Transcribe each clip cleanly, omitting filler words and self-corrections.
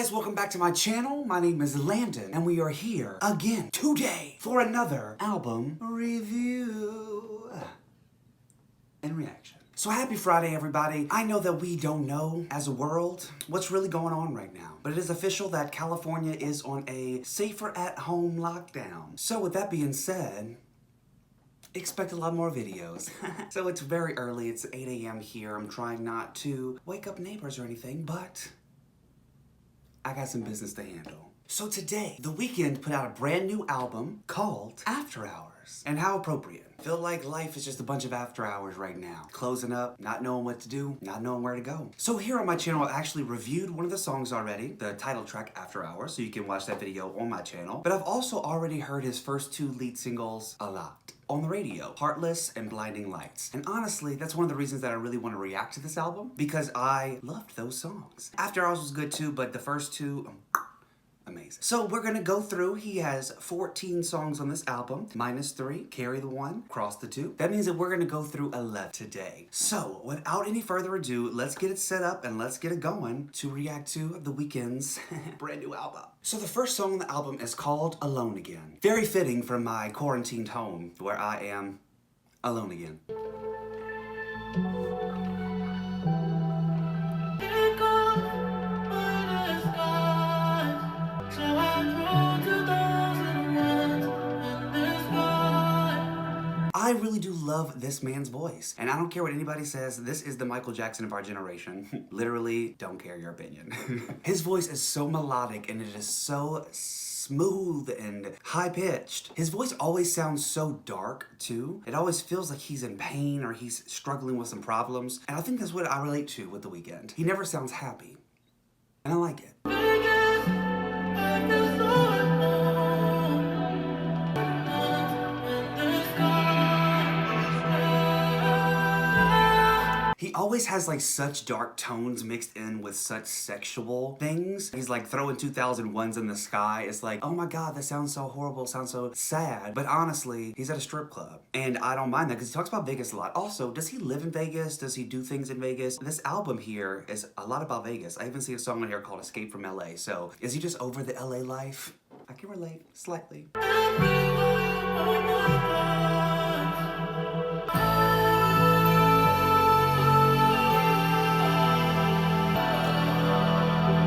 guys, welcome back to my channel. My name is Landon, and we are here again today for another album review and reaction. So happy Friday, everybody. I know that we don't know as a world what's really going on right now, but it is official that California is on a safer at home lockdown. So with that being said, expect a lot more videos. So it's very early, it's 8 a.m. here. I'm trying not to wake up neighbors or anything, but I got some business to handle. So today, The Weeknd put out a brand new album called After Hours. And how appropriate. Feel like life is just a bunch of after hours right now. Closing up, not knowing what to do, not knowing where to go. So here on my channel, I actually reviewed one of the songs already, the title track After Hours, so you can watch that video on my channel. But I've also already heard his first two lead singles a lot on the radio, Heartless and Blinding Lights. And honestly, that's one of the reasons that I really want to react to this album, because I loved those songs. After Hours was good too, but the first two, amazing. So we're gonna go through. He has 14 songs on this album, minus 3, carry the 1, cross the 2. That means that we're gonna go through 11 today. So without any further ado, let's get it set up and let's get it going to react to The Weeknd's brand new album. So the first song on the album is called Alone Again. Very fitting for my quarantined home where I am alone again. I really do love this man's voice. And I don't care what anybody says, this is the Michael Jackson of our generation. Literally, don't care your opinion. His voice is so melodic and it is so smooth and high-pitched. His voice always sounds so dark, too. It always feels like he's in pain or he's struggling with some problems. And I think that's what I relate to with The Weeknd. He never sounds happy. And I like it. He always has like such dark tones mixed in with such sexual things. He's like throwing 2001s in the sky. It's like, oh my God, that sounds so horrible, sounds so sad. But honestly, he's at a strip club. And I don't mind that because he talks about Vegas a lot. Also, does he live in Vegas? Does he do things in Vegas? This album here is a lot about Vegas. I even see a song on here called Escape from LA. So is he just over the LA life? I can relate slightly.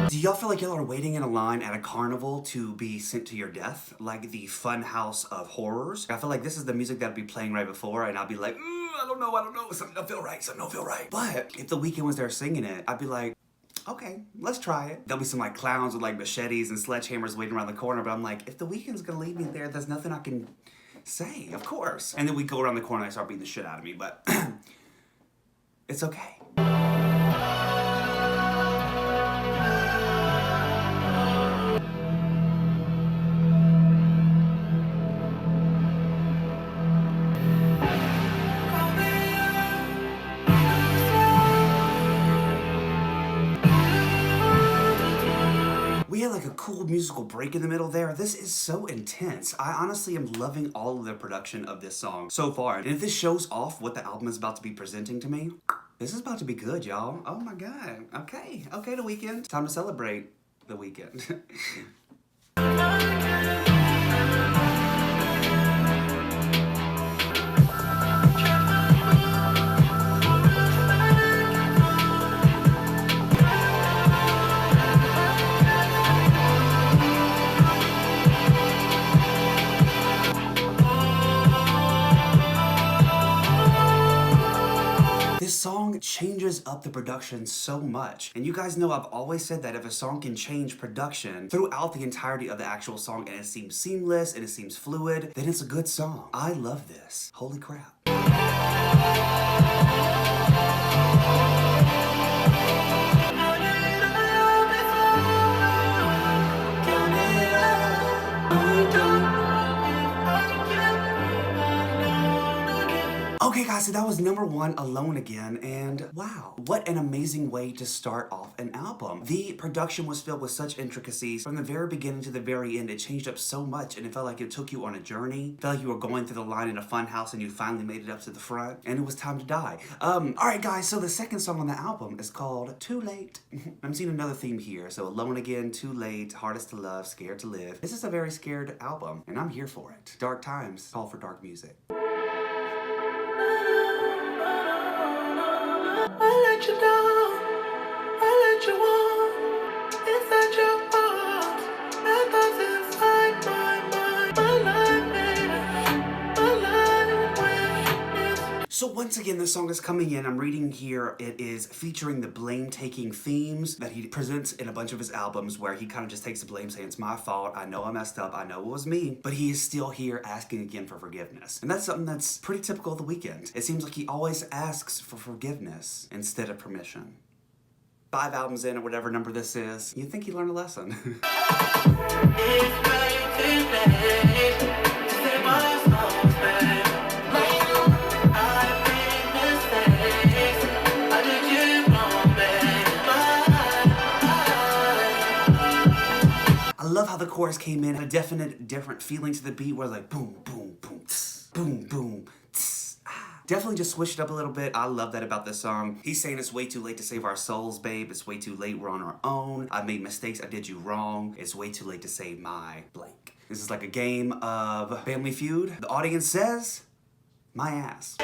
Do y'all feel like y'all are waiting in a line at a carnival to be sent to your death? Like the fun house of horrors? I feel like this is the music that'd be playing right before and I'll be like, I don't know, something don't feel right, something don't feel right. But if The Weeknd was there singing it, I'd be like, okay, let's try it. There'll be some like clowns with like machetes and sledgehammers waiting around the corner, but I'm like, if The Weeknd's gonna leave me there, there's nothing I can say, of course. And then we go around the corner and they start beating the shit out of me, but it's okay. We had like a cool musical break in the middle there. This is so intense. I honestly am loving all of the production of this song so far. And if this shows off what the album is about to be presenting to me, this is about to be good, y'all. Oh my God. Okay, The Weeknd. Time to celebrate The Weeknd. This song changes up the production so much. And you guys know I've always said that if a song can change production throughout the entirety of the actual song and it seems seamless and it seems fluid, then it's a good song. I love this. Holy crap. Okay guys, Guys, so that was #1, Alone Again, and wow, what an amazing way to start off an album. The production was filled with such intricacies. From the very beginning to the very end, it changed up so much, and it felt like it took you on a journey. It felt like you were going through the line in a fun house and you finally made it up to the front, and it was time to die. Alright guys, so the second song on the album is called Too Late. I'm seeing another theme here, so Alone Again, Too Late, Hardest to Love, Scared to Live. This is a very scared album, and I'm here for it. Dark times call for dark music. I let you down, I let you on, inside your arms, that doesn't fight my life, So once again, this song is coming in. I'm reading here, it is featuring the blame-taking themes that he presents in a bunch of his albums where he kind of just takes the blame, saying, it's my fault, I know I messed up, I know it was me, but he is still here asking again for forgiveness. And that's something that's pretty typical of The Weeknd. It seems like he always asks for forgiveness instead of permission. 5 albums in, or whatever number this is, you'd think he learned a lesson. I love how the chorus came in, had a definite different feeling to the beat where it's like boom, boom, boom, tss, boom, boom, tss, ah. Definitely just switched it up a little bit. I love that about this song. He's saying it's way too late to save our souls, babe. It's way too late, we're on our own. I made mistakes, I did you wrong. It's way too late to save my blank. This is like a game of Family Feud. The audience says, my ass.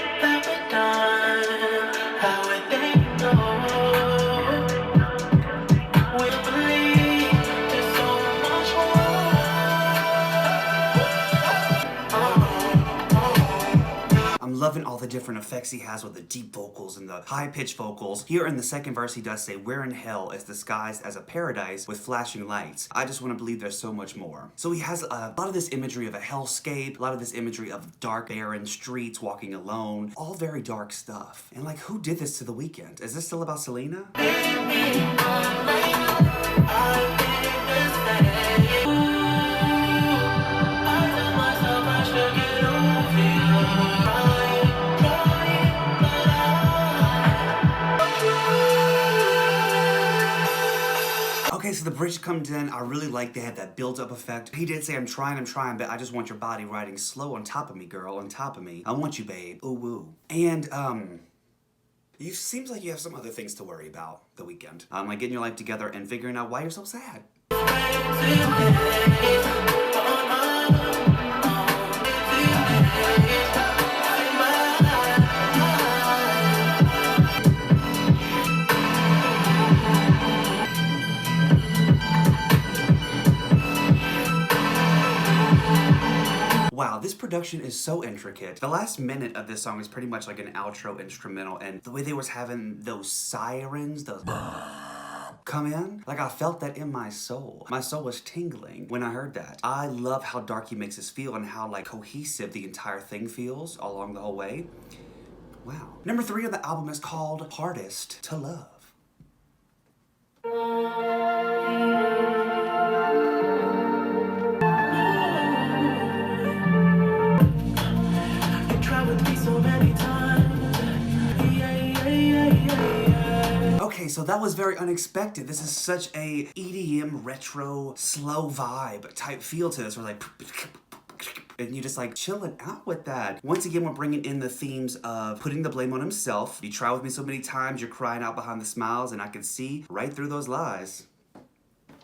I'm loving all the different effects he has with the deep vocals and the high-pitched vocals. Here in the second verse, he does say, where in hell is disguised as a paradise with flashing lights? I just want to believe there's so much more. So he has a lot of this imagery of a hellscape, a lot of this imagery of dark, barren streets, walking alone, all very dark stuff. And like, who did this to The Weeknd? Is this still about Selena? Okay, so the bridge comes in. I really like they had that build-up effect. He did say, I'm trying, but I just want your body riding slow on top of me, girl, on top of me. I want you, babe. Ooh, woo. And, you seems like you have some other things to worry about, The Weeknd. Like getting your life together and figuring out why you're so sad. Wow, this production is so intricate. The last minute of this song is pretty much like an outro instrumental, and the way they was having those sirens, those come in, like I felt that in my soul. My soul was tingling when I heard that. I love how dark he makes us feel and how like cohesive the entire thing feels all along the whole way. Wow. #3 of the album is called Hardest to Love. Okay, so that was very unexpected. This is such a EDM retro slow vibe type feel to this. We're like, and you just like chilling out with that. Once again, we're bringing in the themes of putting the blame on himself. You try with me so many times, you're crying out behind the smiles, and I can see right through those lies.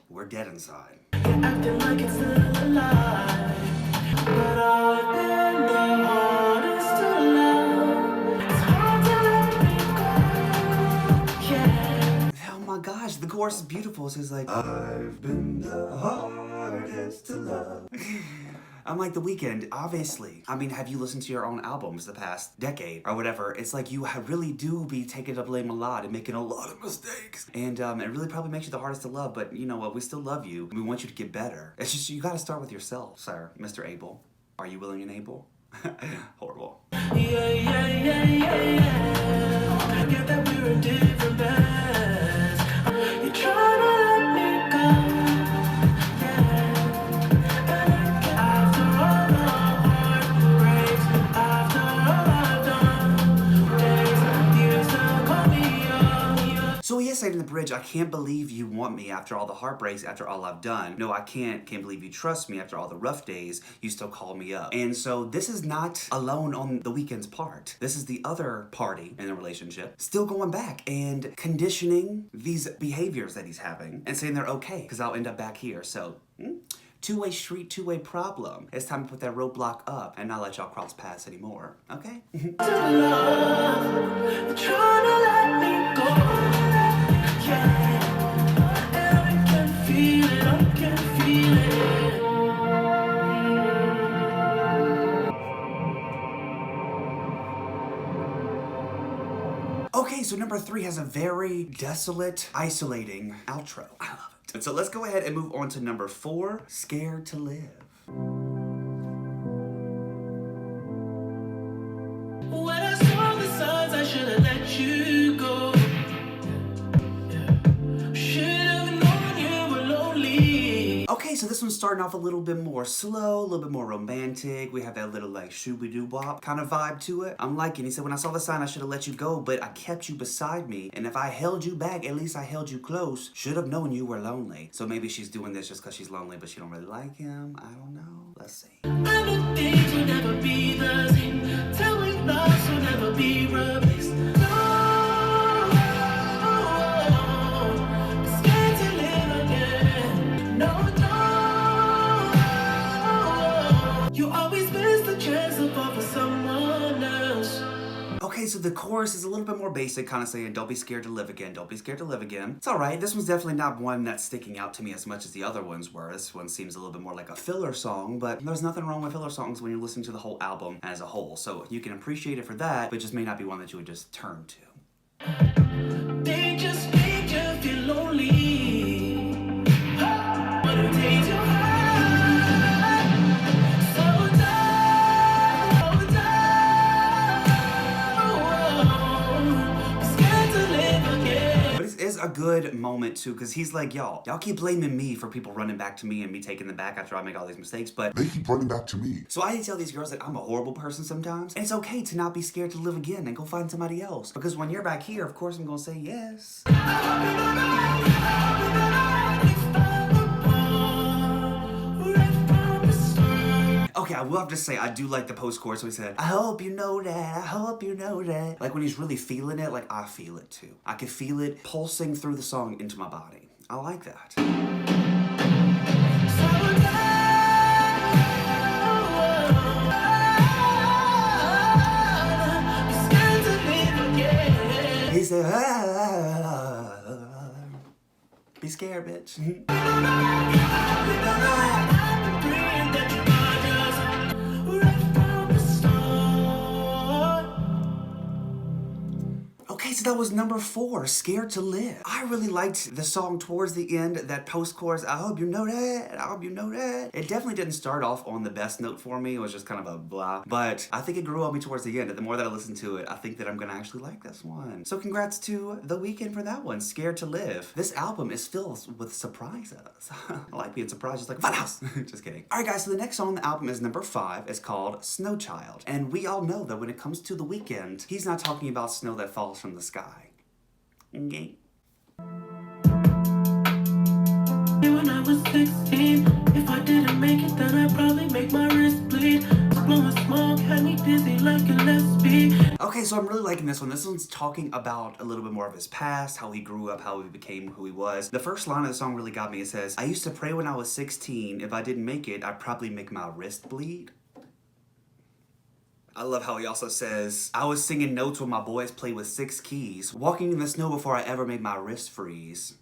We're dead inside. You're acting like it's still alive, but I've been the hardest to love. It's hard to let me go, yeah. Oh my gosh, the chorus is beautiful. It's just like, I've been the hardest to love. I'm like, The Weeknd, obviously. I mean, have you listened to your own albums the past decade or whatever? It's like you really do be taking the blame a lot and making a lot of mistakes. And it really probably makes you the hardest to love, but you know what? We still love you. We want you to get better. It's just, you gotta start with yourself, sir, Mr. Abel. Are you willing and able? Horrible. Yeah, yeah, yeah, yeah, yeah. I get that we're in different beds. You try to let me go. After all the heartbreaks, after all I've done, is saying in the bridge, I can't believe you want me after all the heartbreaks, after all I've done. No, I can't believe you trust me after all the rough days. You still call me up. And so this is not alone on the Weeknd's part. This is the other party in the relationship still going back and conditioning these behaviors that he's having and saying they're okay because I'll end up back here. So, two-way street, two-way problem. It's time to put that roadblock up and not let y'all cross paths anymore, okay? Trying to let me go. Yeah, and I can feel it. I can feel it. Okay, so number 3 has a very desolate, isolating outro. I love it. And so let's go ahead and move on to number 4, Scared to Live. When I saw the signs, I should have let you go. Should have known you were lonely. Okay, so this one's starting off a little bit more slow, a little bit more romantic. We have that little like shooby-doo-wop kind of vibe to it. I'm liking. He said, when I saw the sign, I should have let you go, but I kept you beside me. And if I held you back, at least I held you close. Should have known you were lonely. So maybe she's doing this just because she's lonely, but she don't really like him. I don't know. Let's see. I know things will never be the same. Tell me loves will never be replaced. No, scared to live again. No, you always miss the chance to fall for someone else. Okay, so the chorus is a little bit more basic, kind of saying, don't be scared to live again, don't be scared to live again. It's alright, this one's definitely not one that's sticking out to me as much as the other ones were. This one seems a little bit more like a filler song, but there's nothing wrong with filler songs when you're listening to the whole album as a whole. So you can appreciate it for that, but it just may not be one that you would just turn to. They just make you feel lonely. But it takes your heart. So down, scared to live again. But it is a good moment too, because he's like, y'all keep blaming me for people running back to me and me taking them back after I make all these mistakes, but they keep running back to me. so I need to tell these girls that I'm a horrible person sometimes, and it's okay to not be scared to live again and go find somebody else. Because when you're back here, of course I'm gonna say yes. Okay, I will have to say, I do like the post-chorus when he said, I hope you know that, I hope you know that. Like when he's really feeling it, like I feel it too. I can feel it pulsing through the song into my body. I like that. He said, be scared, bitch. Okay, so that was number 4, Scared to Live. I really liked the song towards the end, that post-chorus, I hope you know that, I hope you know that. It definitely didn't start off on the best note for me. It was just kind of a blah. But I think it grew on me towards the end. The more that I listen to it, I think that I'm gonna actually like this one. So congrats to The Weeknd for that one, Scared to Live. This album is filled with surprises. I like being surprised, just like, Funhouse! Just kidding. Alright guys, so the next song on the album is number 5. It's called Snow Child. And we all know that when it comes to The Weeknd, he's not talking about snow that falls from the sky. Okay. When I was 16, if I didn't make it, then I'd probably make my wrist bleed. Blowing smoke had me dizzy like a lesbian. Okay, so I'm really liking this one. This one's talking about a little bit more of his past, how he grew up, how he became who he was. The first line of the song really got me. It says, I used to pray when I was 16. If I didn't make it, I'd probably make my wrist bleed. I love how he also says, I was singing notes when my boys played with 6 keys, walking in the snow before I ever made my wrist freeze.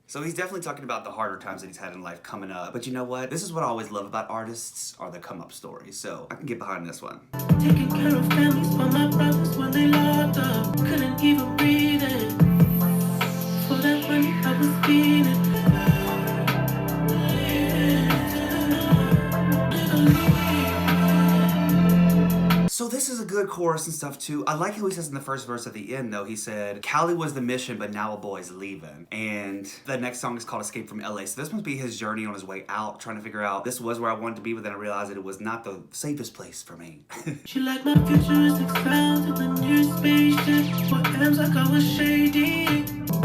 So he's definitely talking about the harder times that he's had in life coming up. But you know what? This is what I always love about artists, are the come-up stories. So I can get behind this one. Taking care of families for my brothers when they locked up. Couldn't even breathe in. For that money I was feeding. So this is a good chorus and stuff too. I like how he says in the first verse at the end though, he said, Cali was the mission, but now a boy's leaving. And the next song is called Escape from LA. So this must be his journey on his way out, trying to figure out, this was where I wanted to be, but then I realized that it was not the safest place for me. She liked my futuristic sounds in the new spaceship. What M's like I was shady.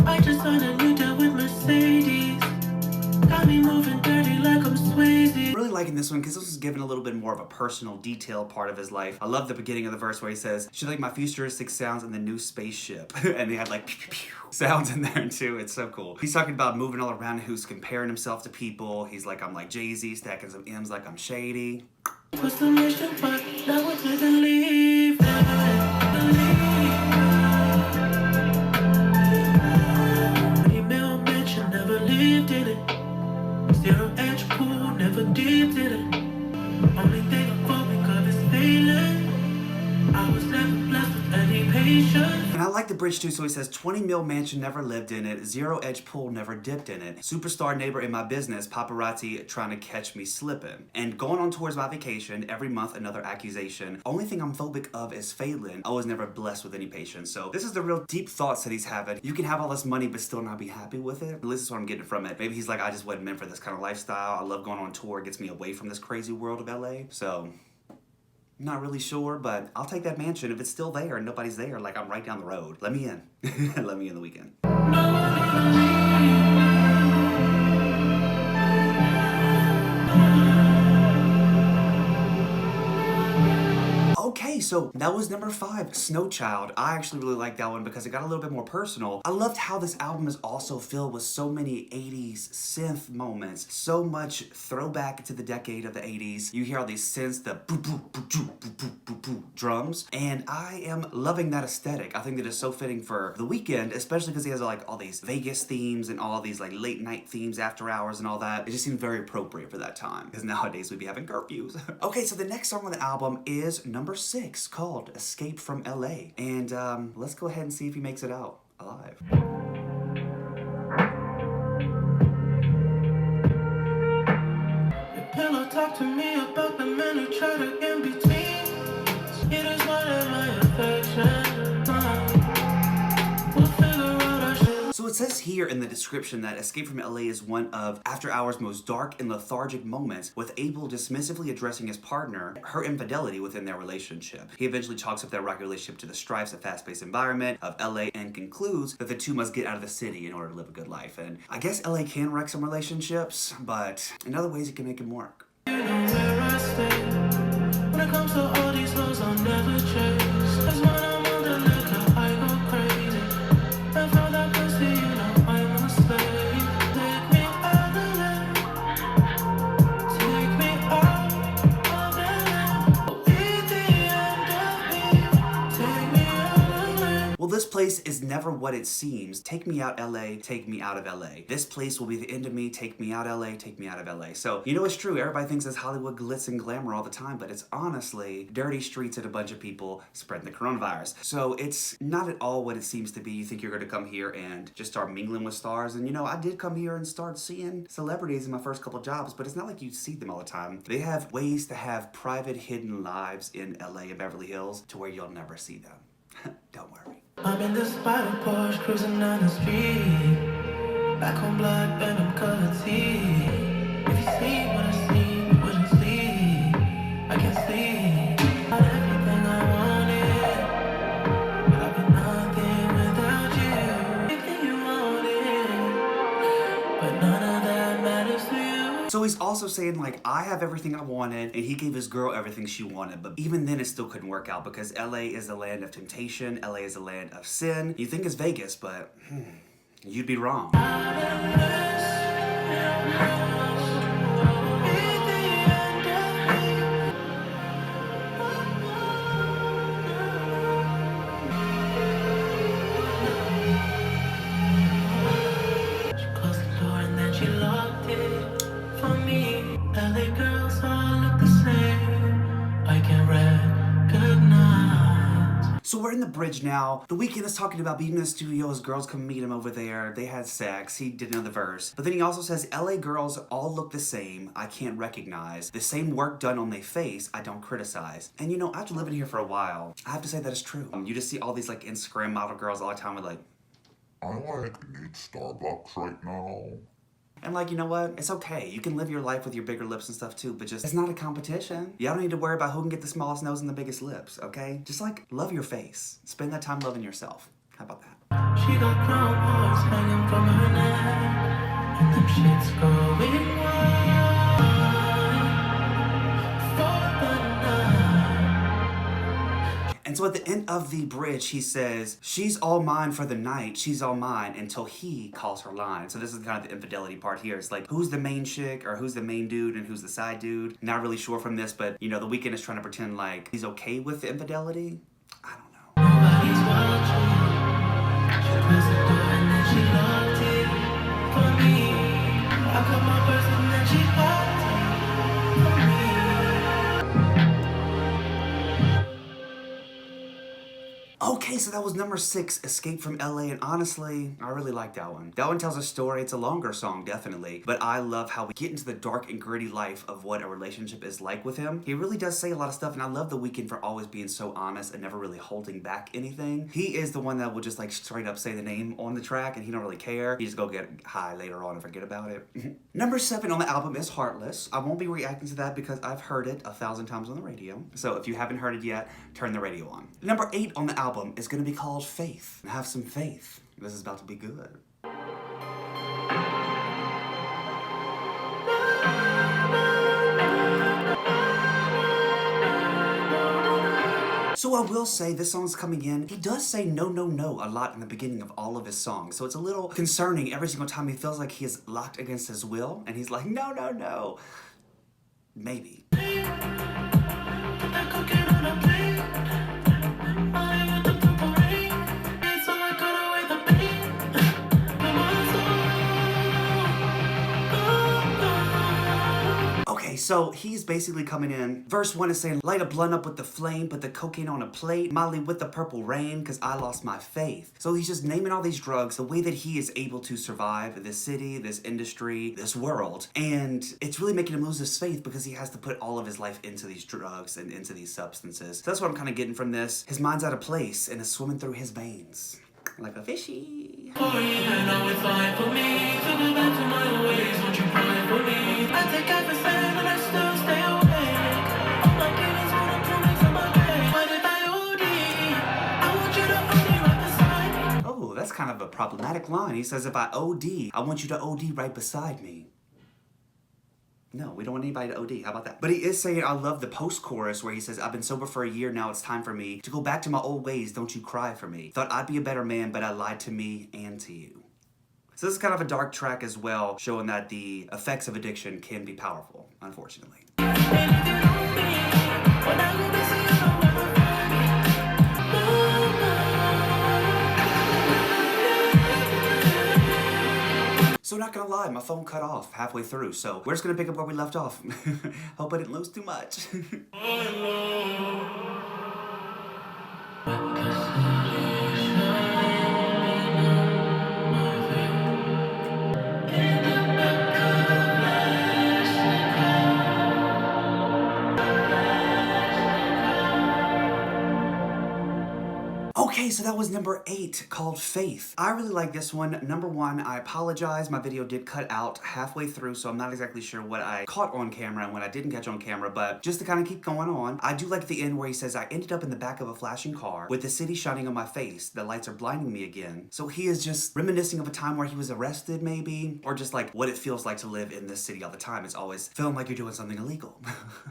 I just signed a new deal with Mercedes. Got me moving dirty like I'm Swayze. Really liking this one because this is giving a little bit more of a personal, detailed part of his life. I love the beginning of the verse where he says, she liked my futuristic sounds in the new spaceship. And they had like pew, pew, pew sounds in there too. It's so cool. He's talking about moving all around, who's comparing himself to people. He's like, I'm like Jay-Z, stacking some M's like I'm shady. What's the mission, but now we're to believe that. Email mention, never lived in it. Zero edge pool, never deep in it. Only thing I'm hoping of is failing. I was never blessed with any patience. And I like the bridge too, so he says 20 mil mansion, never lived in it, zero edge pool, never dipped in it, superstar neighbor in my business, paparazzi trying to catch me slipping, and going on tours my vacation, every month another accusation, only thing I'm phobic of is failing, I was never blessed with any patience. So this is the real deep thoughts that he's having. You can have all this money but still not be happy with it. At least that's what I'm getting from it. Maybe he's like, I just wasn't meant for this kind of lifestyle. I love going on tour, it gets me away from this crazy world of LA. So not really sure, but I'll take that mansion if it's still there and nobody's there. Like, I'm right down the road. Let me in. Let me in the weekend. Okay, so that was number 5, Snow Child. I actually really like that one because it got a little bit more personal. I loved how this album is also filled with so many 80s synth moments, so much throwback to the decade of the 80s. You hear all these synths, the boo boo boo boo boo boo boo boo drums, and I am loving that aesthetic. I think that is so fitting for The Weeknd, especially because he has like all these Vegas themes and all these like late night themes, after hours and all that. It just seemed very appropriate for that time because nowadays we'd be having curfews. Okay, so the next song on the album is number 6, called Escape from LA. And let's go ahead and see if he makes it out alive. Your pillow talk to me about the men who try to in between. It is one of my affections. We'll figure out our shit. So it says here in the description that Escape from LA is one of After Hours' most dark and lethargic moments, with Abel dismissively addressing his partner, her infidelity within their relationship. He eventually chalks up their rocky relationship to the strifes of fast-paced environment of LA and concludes that the two must get out of the city in order to live a good life. And I guess LA can wreck some relationships, but in other ways it can make them work. You know where I stay. When it comes to all these hoes, I'll never chase. 'Cause when I'm on the liquor, I go crazy. And for that pussy, you know I'm a slave. Take me out of there. Take me out of there. Be the end of me. Take me out of there. Well, this place is never what it seems. Take me out LA, take me out of LA. This place will be the end of me, take me out LA, take me out of LA. So, you know it's true, everybody thinks it's Hollywood glitz and glamour all the time, but it's honestly dirty streets and a bunch of people spreading the coronavirus. So it's not at all what it seems to be. You think you're gonna come here and just start mingling with stars, and you know, I did come here and start seeing celebrities in my first couple jobs, but it's not like you see them all the time. They have ways to have private hidden lives in LA and Beverly Hills to where you'll never see them. Don't worry. I'm in the spider Porsche cruising down the street. Back on blood, venom covered teeth. If you see what I see, you wouldn't sleep. I can't sleep. Not everything I wanted, but I've been nothing without you. Everything you wanted, but none of that matters to you. So he's also saying, like, I have everything I wanted, and he gave his girl everything she wanted, but even then it still couldn't work out because LA is a land of temptation, LA is a land of sin. You think it's Vegas, but you'd be wrong. She closed the door and then she locked it. For me, LA girls all look the same. I can recognize. So we're in the bridge now. The Weeknd is talking about being in the studio. His girls come meet him over there. They had sex. He did another verse. But then he also says, LA girls all look the same. I can't recognize. The same work done on their face, I don't criticize. And you know, after living here for a while, I have to say that is true. You just see all these like Instagram model girls all the time with like, I need Starbucks right now. and like, you know what? It's okay. You can live your life with your bigger lips and stuff too, but just, it's not a competition. Y'all don't need to worry about who can get the smallest nose and the biggest lips, okay? Just like, love your face. Spend that time loving yourself. How about that? She got crown hearts hanging from her neck, and them shits going wild for the night. And so at the end of the bridge, he says, she's all mine for the night, she's all mine until he calls her line. So this is kind of the infidelity part here. It's like, who's the main chick or who's the main dude and who's the side dude? Not really sure from this, but you know, the Weeknd is trying to pretend like he's okay with the infidelity. I don't know. Nobody's watching. She closed the door and then she locked it for me. I cut my purse and then she locked it for me. Okay, so that was number 6, Escape from LA, and honestly, I really like that one. That one tells a story. It's a longer song, definitely, but I love how we get into the dark and gritty life of what a relationship is like with him. He really does say a lot of stuff, and I love the Weeknd for always being so honest and never really holding back anything. He is the one that will just like straight up say the name on the track, and he don't really care. He just go get high later on and forget about it. Number 7 on the album is Heartless. I won't be reacting to that because I've heard it 1,000 times on the radio, so if you haven't heard it yet, turn the radio on. Number 8 on the album is going to be called Faith. Have some faith. This is about to be good. So I will say, this song's coming in, he does say no, no, no a lot in the beginning of all of his songs. So it's a little concerning every single time he feels like he is locked against his will, and he's like, no, no, no. Maybe. Put that cocaine on a plate. I ain't with the parade. So I cut away the pain. From my soul. Okay, so he's basically coming in. Verse 1 is saying, light a blunt up with the flame, put the cocaine on a plate, Molly with the purple rain, cause I lost my faith. So he's just naming all these drugs, the way that he is able to survive this city, this industry, this world. And it's really making him lose his faith because he has to put all of his life into these drugs and into these substances. So that's what I'm kind of getting from this. His mind's out of place and is swimming through his veins. Like a fishy. For you, now it's fine for me to go back to my old ways. Won't you cry for me? I take everything and I still stay awake. All my demons wanna pull me to my grave. But if I OD, I want you to OD right beside me. Oh, that's kind of a problematic line. He says, if I OD, I want you to OD right beside me. No, we don't want anybody to OD. How about that? But he is saying, I love the post-chorus where he says, I've been sober for a year, now it's time for me to go back to my old ways, don't you cry for me. Thought I'd be a better man, but I lied to me and to you. So this is kind of a dark track as well, showing that the effects of addiction can be powerful, unfortunately. And if you know me, when I go missing, you know where to find me. So not gonna lie, my phone cut off halfway through, so we're just gonna pick up where we left off. Hope I didn't lose too much. Okay, so that was number 8, called Faith. I really like this one. Number 1, I apologize. My video did cut out halfway through, so I'm not exactly sure what I caught on camera and what I didn't catch on camera, but just to kind of keep going on, I do like the end where he says, I ended up in the back of a flashing car with the city shining on my face. The lights are blinding me again. So he is just reminiscing of a time where he was arrested, maybe, or just like what it feels like to live in this city all the time. It's always feeling like you're doing something illegal.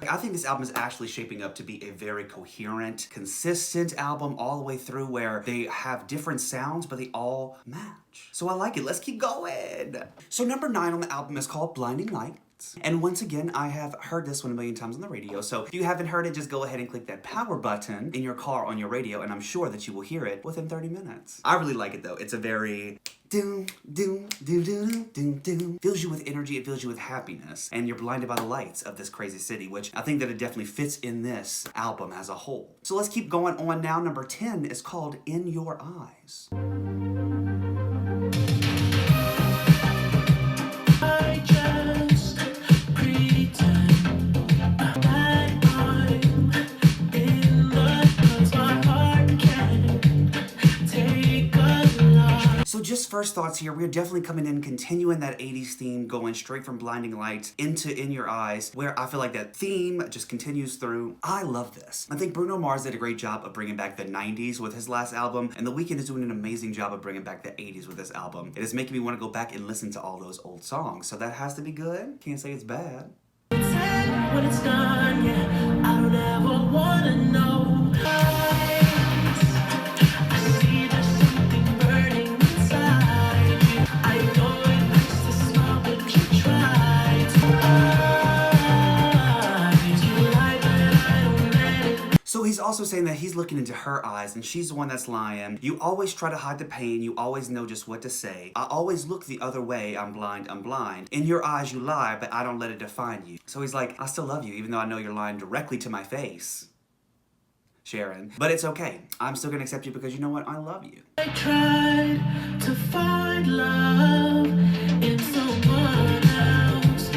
I think this album is actually shaping up to be a very coherent, consistent album all the way through, where they have different sounds, but they all match. So I like it. Let's keep going. So number 9 on the album is called Blinding Lights. And once again, I have heard this one a million times on the radio. So if you haven't heard it, just go ahead and click that power button in your car on your radio, and I'm sure that you will hear it within 30 minutes. I really like it though. It's a very doom, doom, doom, doom, doom, doom. Fills you with energy, it fills you with happiness, and you're blinded by the lights of this crazy city, which I think that it definitely fits in this album as a whole. So let's keep going on now. Number 10 is called In Your Eyes. I just pretend that I'm in the cause my heart can't take a loss. So just first thoughts here, we're definitely coming in, continuing that 80s theme, going straight from Blinding Lights into In Your Eyes, where I feel like that theme just continues through. I love this. I think Bruno Mars did a great job of bringing back the 90s with his last album, and The Weeknd is doing an amazing job of bringing back the 80s with this album. It is making me want to go back and listen to all those old songs, so that has to be good. Can't say it's bad. When it's done, yeah, I don't ever wanna know. I see there's something burning inside you. I know it hurts to smile, but you try to hide. You lie, but I don't let it. So he's also saying that he's looking into her eyes and she's the one that's lying. You always try to hide the pain. You always know just what to say. I always look the other way. I'm blind, I'm blind. In your eyes you lie, but I don't let it define you. So he's like, I still love you, even though I know you're lying directly to my face, Sharon. But it's okay. I'm still gonna accept you because you know what? I love you. I tried to find love in someone else.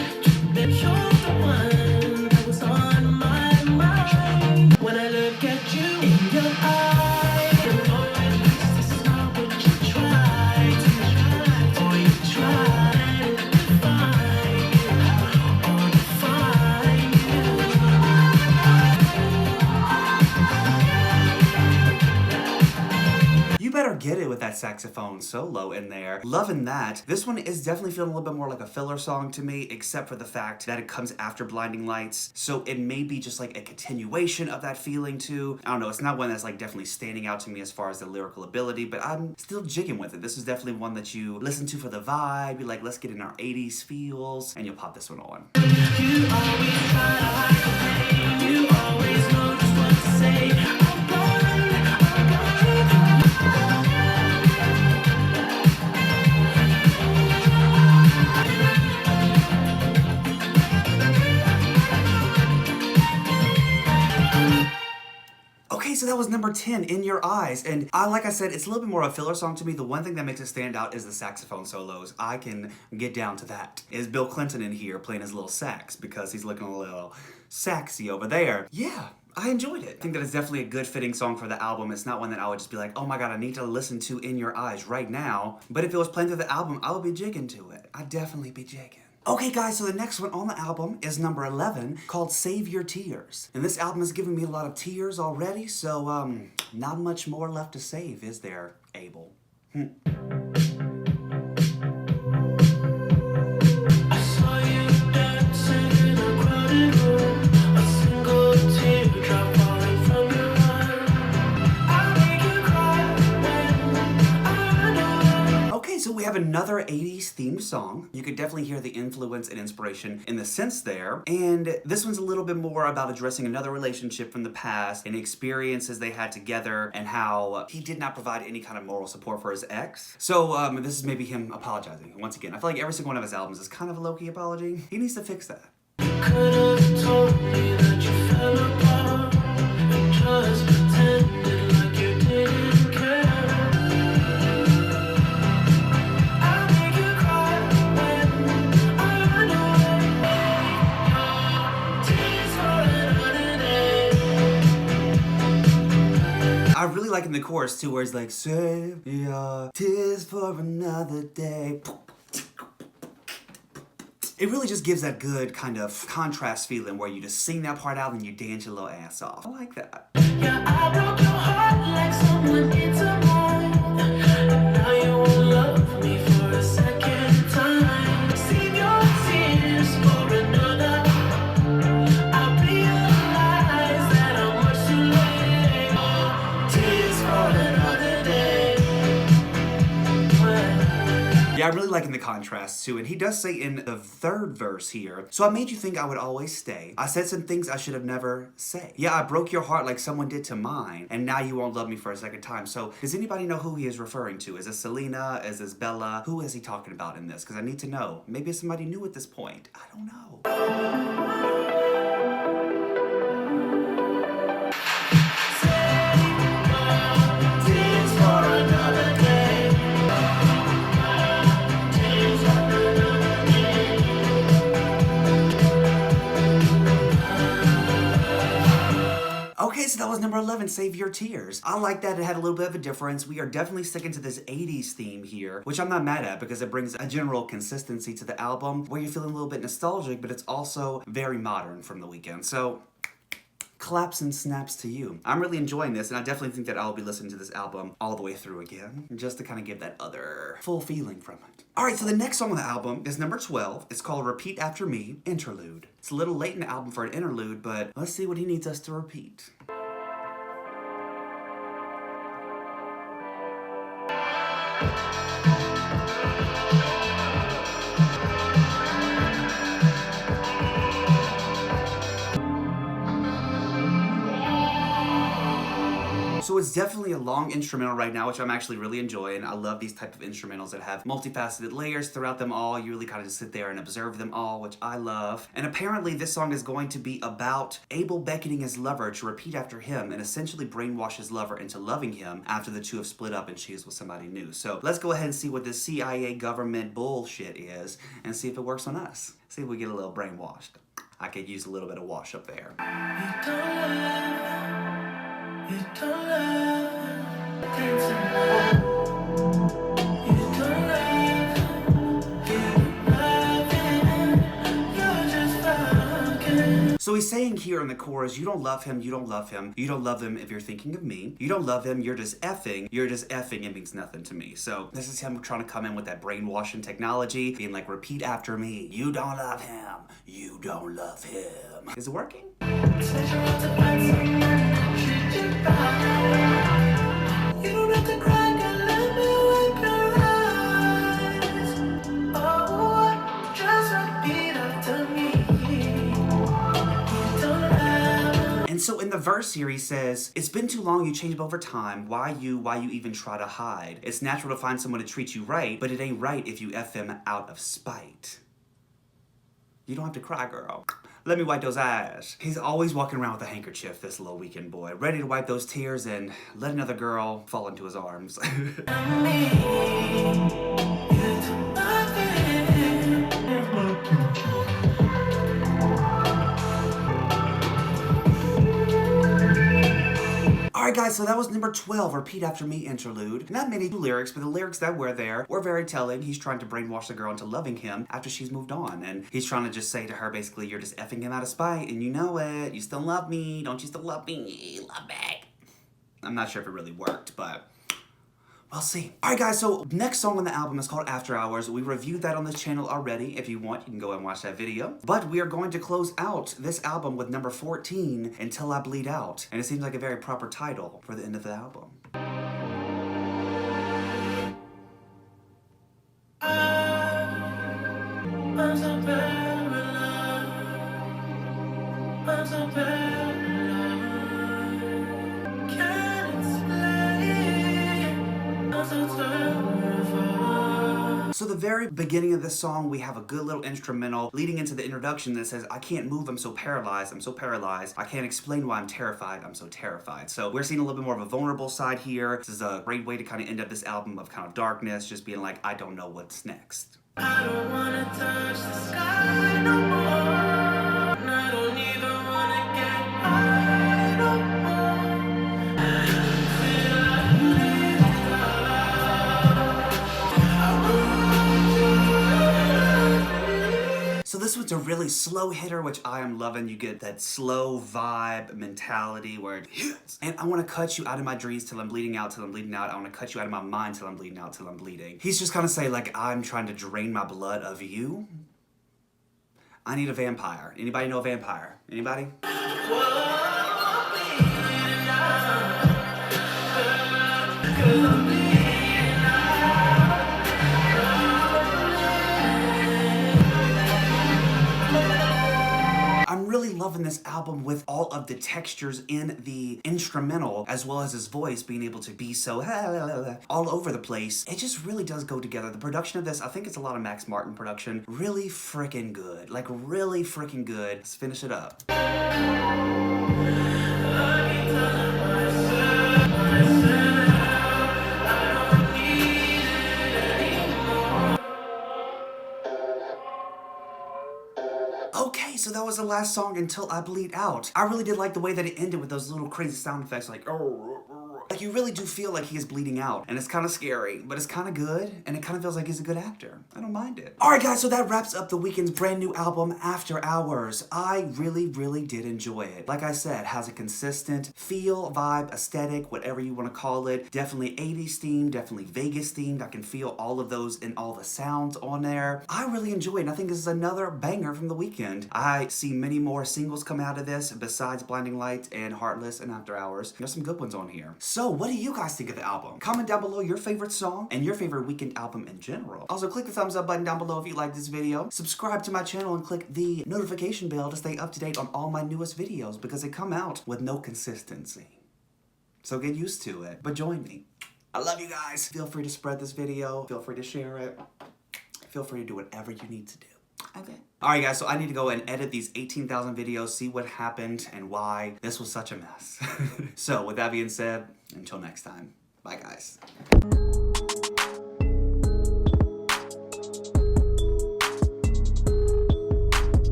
But you're the one that was on my mind. When I look at you in your eyes, you know it hurts to smile, but you try to, or you try to define you, or define you. You better get it with that saxophone solo in there. Loving that. This one is definitely feeling a little bit more like a filler song to me, except for the fact that it comes after Blinding Lights. So it may be just like a continuation of that feeling too. I don't know, it's not one that's like definitely standing out to me as far as the lyrical ability, but I'm still jigging with it. This is definitely one that you listen to for the vibe. You're like, let's get in our 80s feels, and you'll pop this one on. You always try to hide the pain. You always know just what to say. I'm blind, I'm blind. Okay, so that was number 10, In Your Eyes. And like I said, it's a little bit more of a filler song to me. The one thing that makes it stand out is the saxophone solos. I can get down to that. Is Bill Clinton in here playing his little sax because he's looking a little saxy over there. Yeah, I enjoyed it. I think that it's definitely a good fitting song for the album. It's not one that I would just be like, oh my god, I need to listen to In Your Eyes right now. But if it was playing through the album, I would be jigging to it. I'd definitely be jigging. Okay guys, so the next one on the album is number 11, called Save Your Tears. And this album has given me a lot of tears already, so not much more left to save, is there, Abel? I saw you dancing in a crowded room, a single teardrop falling from your eye. I make you cry when I know. Okay, so we have another 80s themed song. You could definitely hear the influence and inspiration in the sense there. And this one's a little bit more about addressing another relationship from the past and experiences they had together and how he did not provide any kind of moral support for his ex. So this is maybe him apologizing. Once again, I feel like every single one of his albums is kind of a low-key apology. He needs to fix that. Could have told me that you fell apart and just pretended like you didn't care. I make you cry when I know tears for another day. I really like in the chorus too, where it's like, save your tears for another day. It really just gives that good kind of contrast feeling where you just sing that part out and you dance your little ass off. I like that. Yeah, I broke your heart like someone into mine. And now you won't love me for a second time. Save your tears for another. I realize that I'm much too late. Tears for another day. Well, Yeah, I'm really liking the contrast too. And he does say in the third verse here, so I made you think I would always stay. I said some things I should have never said. Yeah, I broke your heart like someone did to mine, and now you won't love me for a second time. So does anybody know who he is referring to? Is this Selena? Is this Bella? Who is he talking about in this? Because I need to know. Maybe it's somebody new at this point. I don't know. Okay, so that was number 11, Save Your Tears. I like that it had a little bit of a difference. We are definitely sticking to this 80s theme here, which I'm not mad at because it brings a general consistency to the album where you're feeling a little bit nostalgic, but it's also very modern from The Weeknd. So, claps and snaps to you. I'm really enjoying this, and I definitely think that I'll be listening to this album all the way through again, just to kind of get that other full feeling from it. Alright, so the next song on the album is number 12. It's called Repeat After Me, Interlude. It's a little late in the album for an interlude, but let's see what he needs us to repeat. So it's definitely a long instrumental right now, which I'm actually really enjoying. I love these type of instrumentals that have multifaceted layers throughout them all. You really kind of just sit there and observe them all, which I love. And apparently this song is going to be about Abel beckoning his lover to repeat after him and essentially brainwash his lover into loving him after the two have split up and she is with somebody new. So let's go ahead and see what this CIA government bullshit is and see if it works on us. See if we get a little brainwashed. I could use a little bit of wash up there. You don't love things enough. You don't love him. You're just fucking. So he's saying here in the chorus, you don't love him, you don't love him, you don't love him if you're thinking of me. You don't love him, you're just effing, it means nothing to me. So this is him trying to come in with that brainwashing technology, being like, repeat after me, you don't love him, you don't love him. Is it working? You don't have to cry, girl, let me wipe your eyes. Oh, just repeat after me. You don't have. And so in the verse here he says, it's been too long, you changed over time. Why you even try to hide? It's natural to find someone to treat you right, but it ain't right if you F him out of spite. You don't have to cry, girl. Let me wipe those eyes. He's always walking around with a handkerchief, this little Weeknd boy, ready to wipe those tears and let another girl fall into his arms. Alright guys, so that was number 12, Repeat After Me Interlude. Not many lyrics, but the lyrics that were there were very telling. He's trying to brainwash the girl into loving him after she's moved on. And he's trying to just say to her, basically, you're just effing him out of spite, and you know it. You still love me. Don't you still love me? Love me. I'm not sure if it really worked, but we'll see. Alright guys, so next song on the album is called After Hours. We reviewed that on this channel already. If you want, you can go and watch that video. But we are going to close out this album with number 14, Until I Bleed Out. And it seems like a very proper title for the end of the album. I'm so paralyzed. I'm so paralyzed. Can't explain. I'm so terrified. So the very beginning of this song, we have a good little instrumental leading into the introduction that says, I can't move, I'm so paralyzed, I'm so paralyzed. I can't explain why I'm terrified, I'm so terrified. So we're seeing a little bit more of a vulnerable side here. This is a great way to kind of end up this album of kind of darkness, just being like, I don't know what's next. I don't wanna touch the sky no more. And I don't even wanna get high no more. I feel like living out. So this one's a really slow hitter, which I am loving. You get that slow vibe mentality where it hits. And I want to cut you out of my dreams till I'm bleeding out, till I'm bleeding out. I want to cut you out of my mind till I'm bleeding out, till I'm bleeding. He's just kind of saying, like, I'm trying to drain my blood of you. I need a vampire. Anybody know a vampire? Anybody? loving this album with all of the textures in the instrumental, as well as his voice being able to be so all over the place. It just really does go together. The production of this, I think it's a lot of Max Martin production. Really freaking good. Like, really freaking good. Let's finish it up. Okay, so that was the last song, Until I Bleed Out. I really did like the way that it ended with those little crazy sound effects like, oh. Like, you really do feel like he is bleeding out, and it's kind of scary, but it's kind of good, and it kind of feels like he's a good actor. I don't mind it. Alright guys, so that wraps up The Weeknd's brand new album, After Hours. I really did enjoy it. Like I said, has a consistent feel, vibe, aesthetic, whatever you want to call it. Definitely 80s themed, definitely Vegas themed. I can feel all of those and all the sounds on there. I really enjoy it, and I think this is another banger from The Weeknd. I see many more singles come out of this besides Blinding Lights and Heartless and After Hours. There's some good ones on here. So, what do you guys think of the album? Comment down below your favorite song and your favorite Weeknd album in general. Also, click the thumbs up button down below if you like this video. Subscribe to my channel and click the notification bell to stay up to date on all my newest videos because they come out with no consistency. So get used to it, but join me. I love you guys. Feel free to spread this video. Feel free to share it. Feel free to do whatever you need to do. Okay. Alright guys, so I need to go and edit these 18,000 videos, see what happened and why this was such a mess. So with that being said, until next time, bye guys.